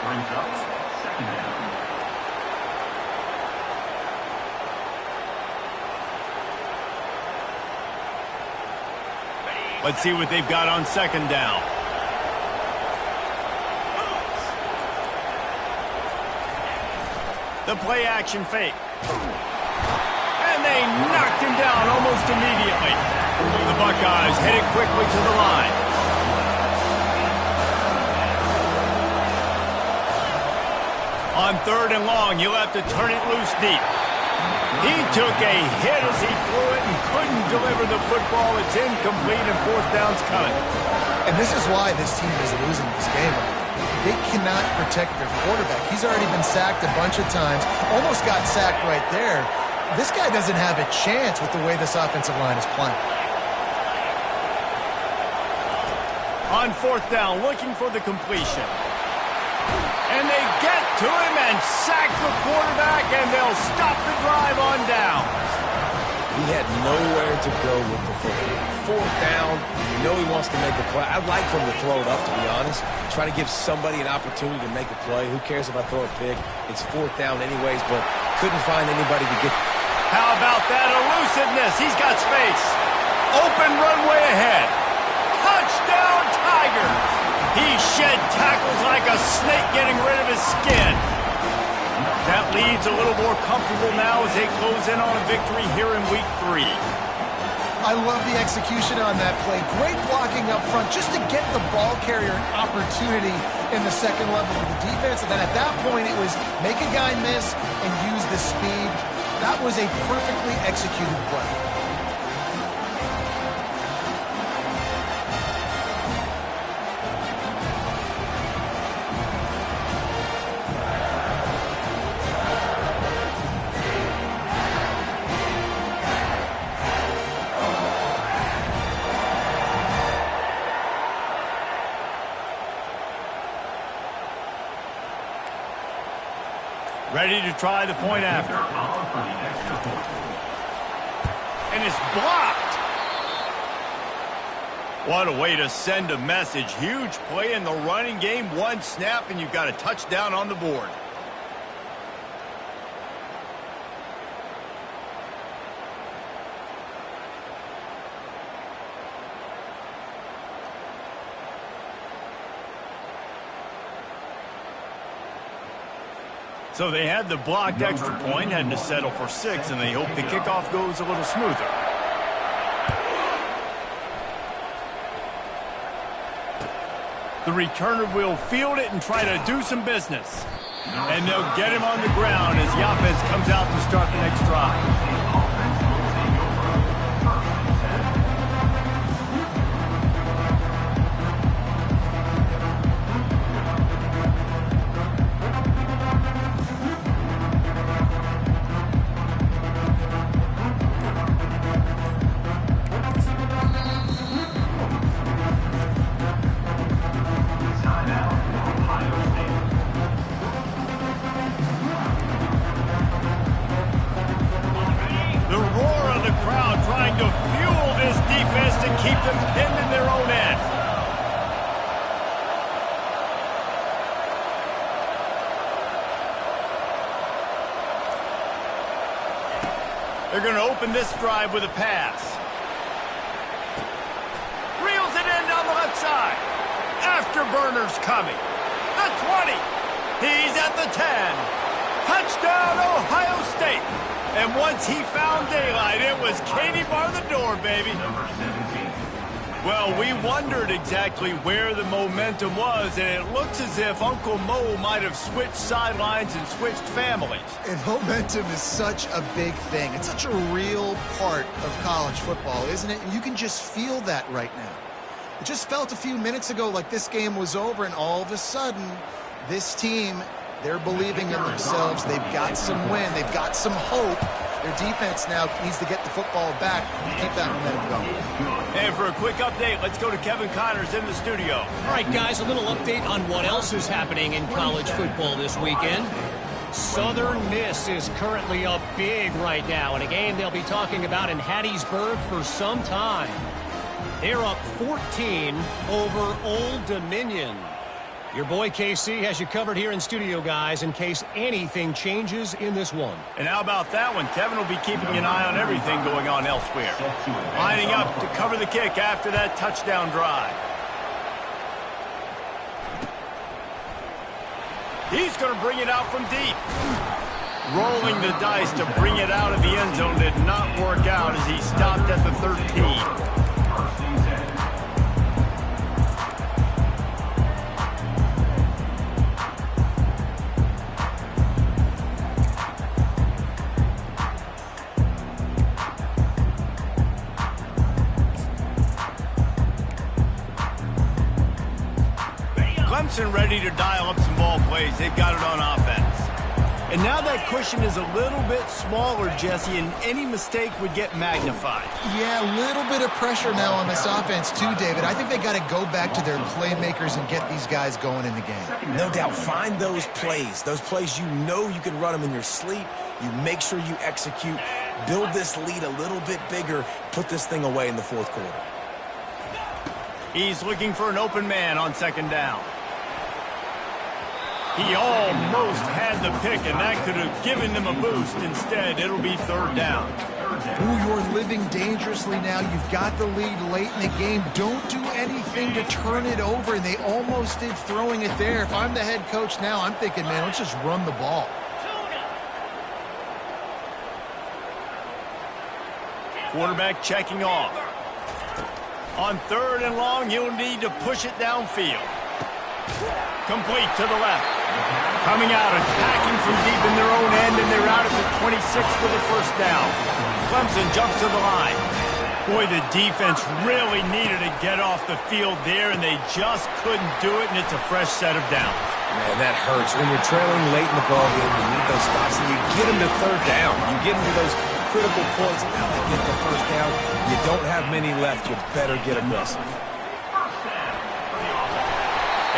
Speaker 5: Brings up second down.
Speaker 1: Let's see what they've got on second down. The play action fake. And they knocked him down almost immediately. The Buckeyes headed quickly to the line. On third and long, you'll have to turn it loose deep. He took a hit as he threw it and couldn't deliver the football. It's incomplete and fourth down's coming.
Speaker 4: And this is why this team is losing this game. They cannot protect their quarterback. He's already been sacked a bunch of times, almost got sacked right there. This guy doesn't have a chance with the way this offensive line is playing.
Speaker 1: On fourth down, looking for the completion. And they get to him and sack the quarterback, and they'll stop the drive on down.
Speaker 2: He had nowhere to go with the football. Fourth down, you know he wants to make a play. I'd like for him to throw it up, to be honest. Try to give somebody an opportunity to make a play. Who cares if I throw a pick? It's fourth down anyways, but couldn't find anybody to get.
Speaker 1: How about that elusiveness? He's got space. Open runway ahead. Touchdown, Tigers! He shed tackles like a snake getting rid of his skin. That lead's a little more comfortable now as they close in on a victory here in week 3.
Speaker 4: I love the execution on that play. Great blocking up front just to get the ball carrier an opportunity in the second level of the defense. And then at that point, it was make a guy miss and use the speed. That was a perfectly executed play.
Speaker 1: Ready to try the point after. And it's blocked. What a way to send a message. Huge play in the running game. One snap and you've got a touchdown on the board. So they had the blocked extra point, had to settle for 6, and they hope the kickoff goes a little smoother. The returner will field it and try to do some business. And they'll get him on the ground as the offense comes out to start the next drive. They're going to open this drive with a pass. Reels it in down the left side. Afterburner's coming. The 20. He's at the 10. Touchdown, Ohio State. And once he found daylight, it was Katie bar the door, baby. Well, we wondered exactly where the momentum was, and it looks as if Uncle Mo might have switched sidelines and switched families.
Speaker 3: And momentum is such a big thing. It's such a real part of college football, isn't it? And you can just feel that right now. It just felt a few minutes ago like this game was over, and all of a sudden, this team, they're believing in themselves. They've got some win. They've got some hope. Their defense now needs to get the football back and keep that momentum going.
Speaker 1: And for a quick update, let's go to Kevin Connors in the studio.
Speaker 6: All right, guys, a little update on what else is happening in college football this weekend. Southern Miss is currently up big right now in a game they'll be talking about in Hattiesburg for some time. They're up 14 over Old Dominion. Your boy KC has you covered here in studio, guys, in case anything changes in this one.
Speaker 1: And how about that one? Kevin will be keeping an eye on everything going on elsewhere. Lining up to cover the kick after that touchdown drive. He's going to bring it out from deep. Rolling the dice to bring it out of the end zone did not work out as he stopped at the 13. Clemson ready to dial up some ball plays. They've got it on offense. And now that cushion is a little bit smaller, Jesse, and any mistake would get magnified.
Speaker 3: Yeah, a little bit of pressure now on this offense too, David. I think they got to go back to their playmakers and get these guys going in the game.
Speaker 2: No doubt. Find those plays you know you can run them in your sleep. You make sure you execute. Build this lead a little bit bigger. Put this thing away in the fourth quarter.
Speaker 1: He's looking for an open man on second down. He almost had the pick, and that could have given them a boost. Instead, it'll be third down.
Speaker 3: Ooh, you're living dangerously now. You've got the lead late in the game. Don't do anything to turn it over, and they almost did throwing it there. If I'm the head coach now, I'm thinking, man, let's just run the ball.
Speaker 1: Quarterback checking off. On 3rd and long, he'll need to push it downfield. Complete to the left. Coming out, attacking from deep in their own end, and they're out at the 26 with a first down. Clemson jumps to the line. Boy, the defense really needed to get off the field there, and they just couldn't do it, and it's a fresh set of downs.
Speaker 2: Man, that hurts. When you're trailing late in the ballgame, you need those stops, and you get them to 3rd down. You get them to those critical points, now they get the first down. You don't have many left. You better get aggressive.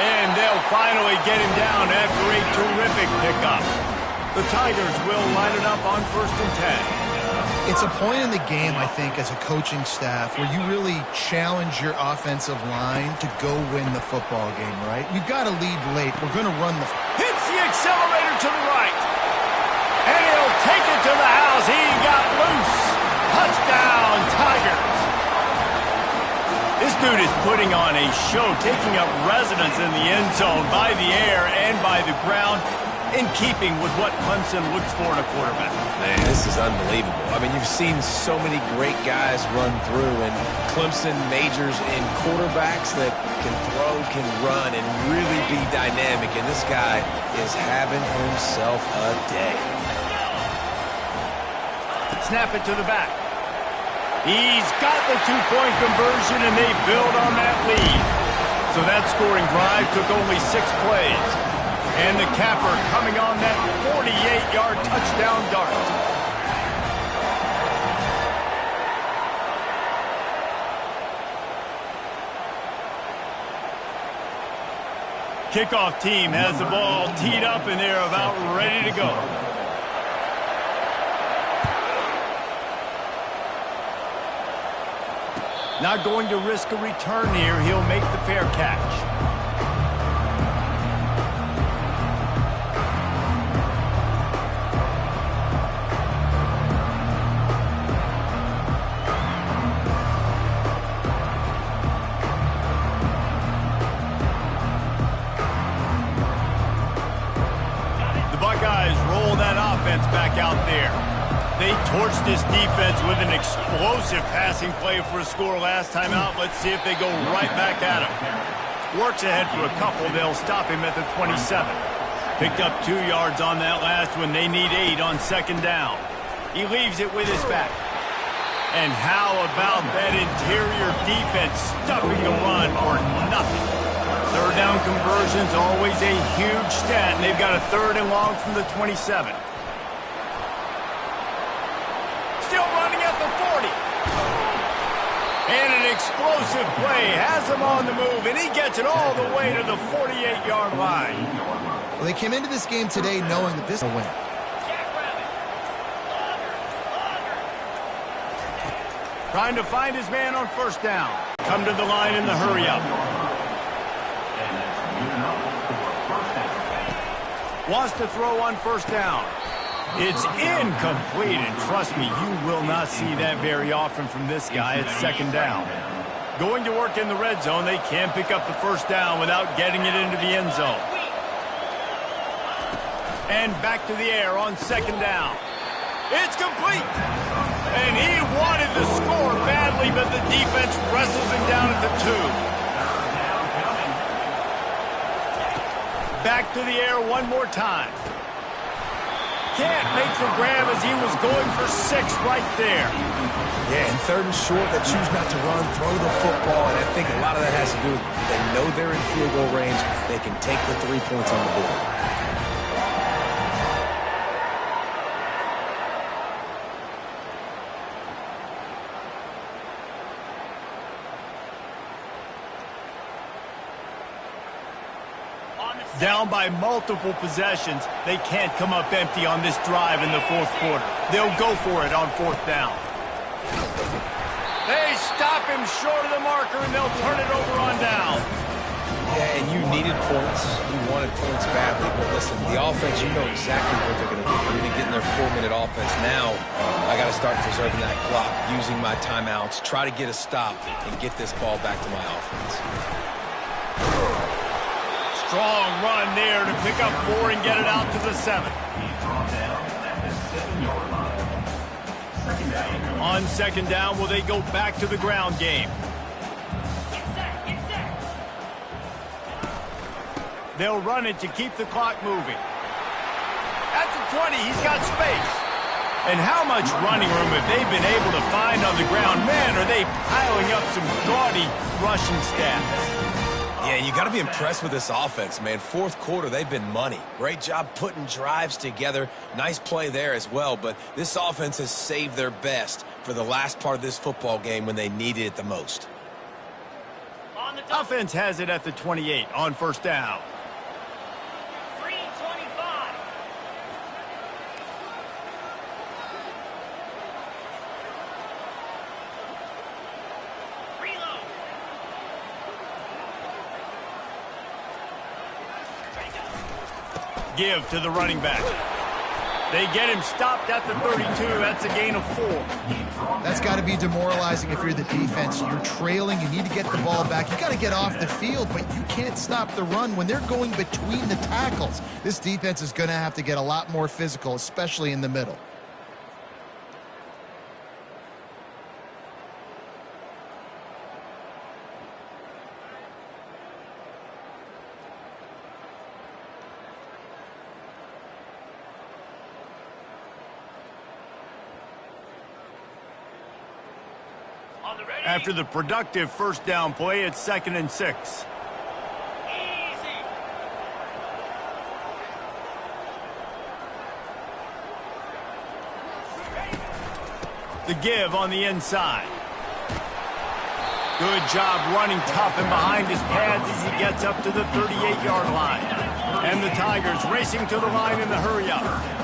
Speaker 1: And they'll finally get him down after a terrific pickup. The Tigers will line it up on 1st and 10.
Speaker 3: It's a point in the game, I think, as a coaching staff where you really challenge your offensive line to go win the football game, right? We've got to lead late. We're going to run the...
Speaker 1: Hits the accelerator to the right. And he'll take it to the house. He got loose. Touchdown, Tigers. This dude is putting on a show, taking up residence in the end zone by the air and by the ground, in keeping with what Clemson looks for in a quarterback.
Speaker 2: Man, this is unbelievable. I mean, you've seen so many great guys run through, and Clemson majors in quarterbacks that can throw, can run, and really be dynamic, and this guy is having himself a day.
Speaker 1: Snap it to the back. He's got the 2-point conversion, and they build on that lead. So that scoring drive took only 6 plays. And the capper coming on that 48-yard touchdown dart. Kickoff team has the ball teed up, and they're about ready to go. Not going to risk a return here. He'll make the fair catch. The Buckeyes roll that offense back out there. They torched this defense with an explosive passing play for a score last time out. Let's see if they go right back at him. Works ahead for a couple. They'll stop him at the 27. Picked up 2 yards on that last one. They need 8 on 2nd down. He leaves it with his back. And how about that interior defense stuffing the run for nothing? 3rd down conversion's always a huge stat, and they've got a 3rd and long from the 27. Still running at the 40. And an explosive play has him on the move, and he gets it all the way to the 48-yard line.
Speaker 3: Well, they came into this game today knowing that this will win.
Speaker 1: Trying to find his man on 1st down. Come to the line in the hurry-up. Wants to throw on 1st down. It's incomplete, and trust me, you will not see that very often from this guy. It's 2nd down. Going to work in the red zone. They can't pick up the 1st down without getting it into the end zone. And back to the air on 2nd down. It's complete. And he wanted to score badly, but the defense wrestles him down at the 2. Back to the air one more time. Can't make the grab as he was going for 6 right there.
Speaker 2: Yeah, and 3rd and short, they choose not to run, throw the football, and I think a lot of that has to do with they know they're in field goal range. They can take the 3 points on the board.
Speaker 1: Down by multiple possessions, they can't come up empty on this drive in the 4th quarter. They'll go for it on 4th down. They stop him short of the marker, and they'll turn it over on down.
Speaker 2: Yeah, and you needed points. You wanted points badly, but listen, the offense, you know exactly what they're going to do. They're going to get in their 4-minute offense. Now, I got to start preserving that clock, using my timeouts, try to get a stop, and get this ball back to my offense.
Speaker 1: Strong run there to pick up 4 and get it out to the 7.
Speaker 5: He's brought down at the 7-yard line. 2nd down.
Speaker 1: On second down, will they go back to the ground game? They'll run it to keep the clock moving. At the 20, he's got space. And how much running room have they been able to find on the ground? Man, are they piling up some gaudy rushing stats.
Speaker 2: Yeah, you got to be impressed with this offense, man. Fourth quarter, they've been money. Great job putting drives together. Nice play there as well, but this offense has saved their best for the last part of this football game when they needed it the most.
Speaker 1: Offense has it at the 28 on first down. Give to the running back. They get him stopped at the 32. That's a gain of 4.
Speaker 3: That's got to be demoralizing if you're the defense. You're trailing. You need to get the ball back. You got to get off the field, but you can't stop the run when they're going between the tackles. This defense is going to have to get a lot more physical, especially in the middle.
Speaker 1: After the productive first down play, it's 2nd and 6. The give on the inside. Good job running tough and behind his pads as he gets up to the 38-yard line. And the Tigers racing to the line in the hurry-up.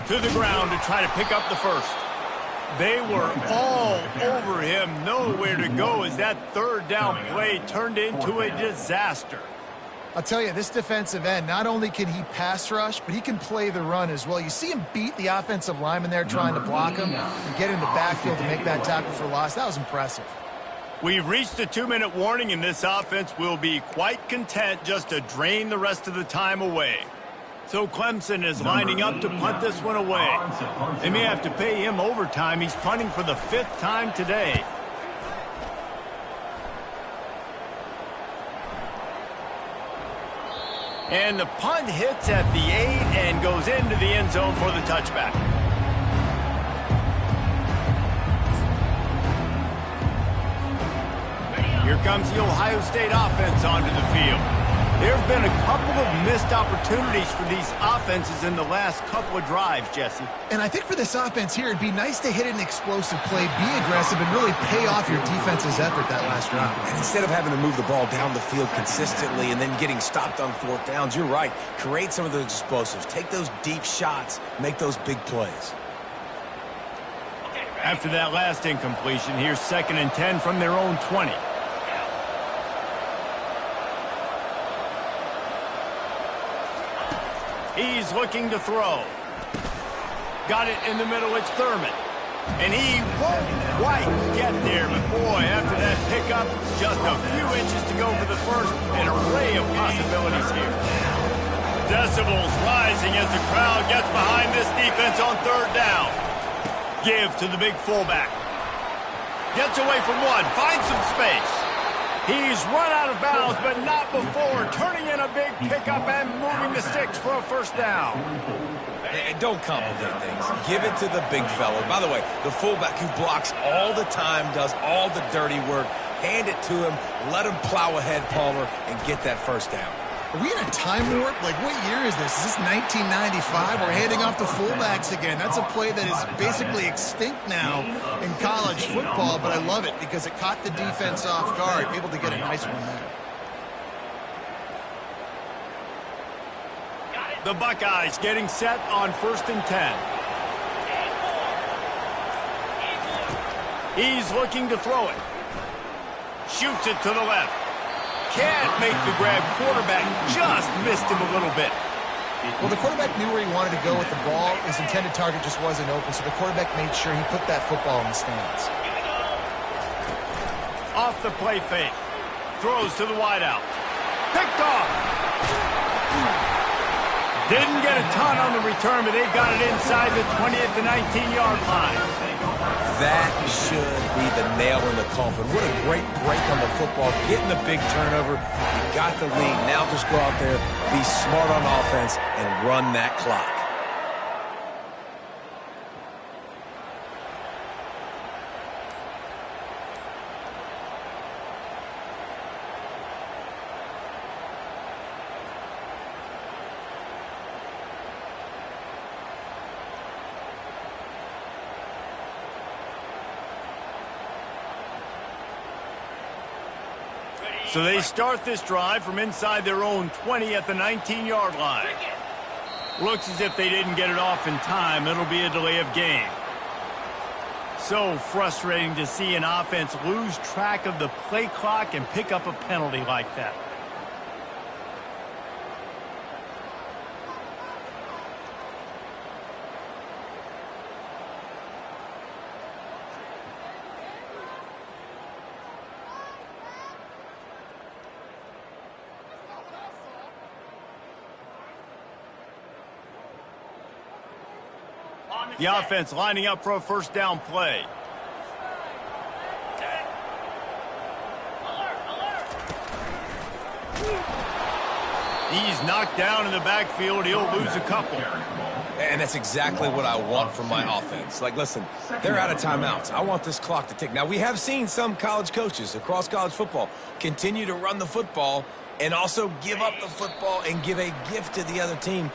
Speaker 1: To the ground to try to pick up the first. They were all over him, nowhere to go as that third down play turned into a disaster.
Speaker 4: I'll tell you, this defensive end, not only can he pass rush, but he can play the run as well. You see him beat the offensive lineman there trying to block him and get in the backfield to make that tackle for loss. That was impressive.
Speaker 1: We've reached a 2-minute warning, and this offense will be quite content just to drain the rest of the time away. So Clemson is lining up to punt this one away. They may have to pay him overtime. He's punting for the 5th time today. And the punt hits at the 8 and goes into the end zone for the touchback. Here comes the Ohio State offense onto the field. There have been a couple of missed opportunities for these offenses in the last couple of drives, Jesse.
Speaker 3: And I think for this offense here, it'd be nice to hit an explosive play, be aggressive, and really pay off your defense's effort that last drive.
Speaker 2: And instead of having to move the ball down the field consistently and then getting stopped on 4th downs, you're right. Create some of those explosives. Take those deep shots. Make those big plays.
Speaker 1: After that last incompletion, here's 2nd and 10 from their own 20. He's looking to throw. Got it in the middle, it's Thurman. And he won't quite get there, but boy, after that pickup, just a few inches to go for the first. An array of possibilities here. Decibels rising as the crowd gets behind this defense on 3rd down. Give to the big fullback. Gets away from one, finds some space. He's run out of bounds, but not before turning in a big pickup and moving the sticks for a first down.
Speaker 2: And don't complicate things. Give it to the big fella. By the way, the fullback who blocks all the time, does all the dirty work. Hand it to him. Let him plow ahead, Palmer, and get that first down.
Speaker 3: Are we in a time warp? Like, what year is this? Is this 1995? We're handing off to fullbacks again. That's a play that is basically extinct now in college football, but I love it because it caught the defense off guard, able to get a nice one there.
Speaker 1: The Buckeyes getting set on 1st and 10. He's looking to throw it. Shoots it to the left. Can't make the grab. Quarterback just missed him a little bit.
Speaker 4: Well, the quarterback knew where he wanted to go with the ball. His intended target just wasn't open, so the quarterback made sure he put that football in the stands.
Speaker 1: Off the play fake. Throws to the wideout. Picked off. Didn't get a ton on the return, but they've got it inside the 20 at the 19-yard line.
Speaker 2: That should be the nail in the coffin. What a great break on the football. Getting the big turnover. You got the lead. Now just go out there, be smart on offense, and run that clock.
Speaker 1: So they start this drive from inside their own 20 at the 19-yard line. Looks as if they didn't get it off in time. It'll be a delay of game. So frustrating to see an offense lose track of the play clock and pick up a penalty like that. The offense lining up for a first down play. He's knocked down in the backfield. He'll lose a couple.
Speaker 2: And that's exactly what I want from my offense. Like, listen, they're out of timeouts. I want this clock to tick. Now, we have seen some college coaches across college football continue to run the football and also give up the football and give a gift to the other team.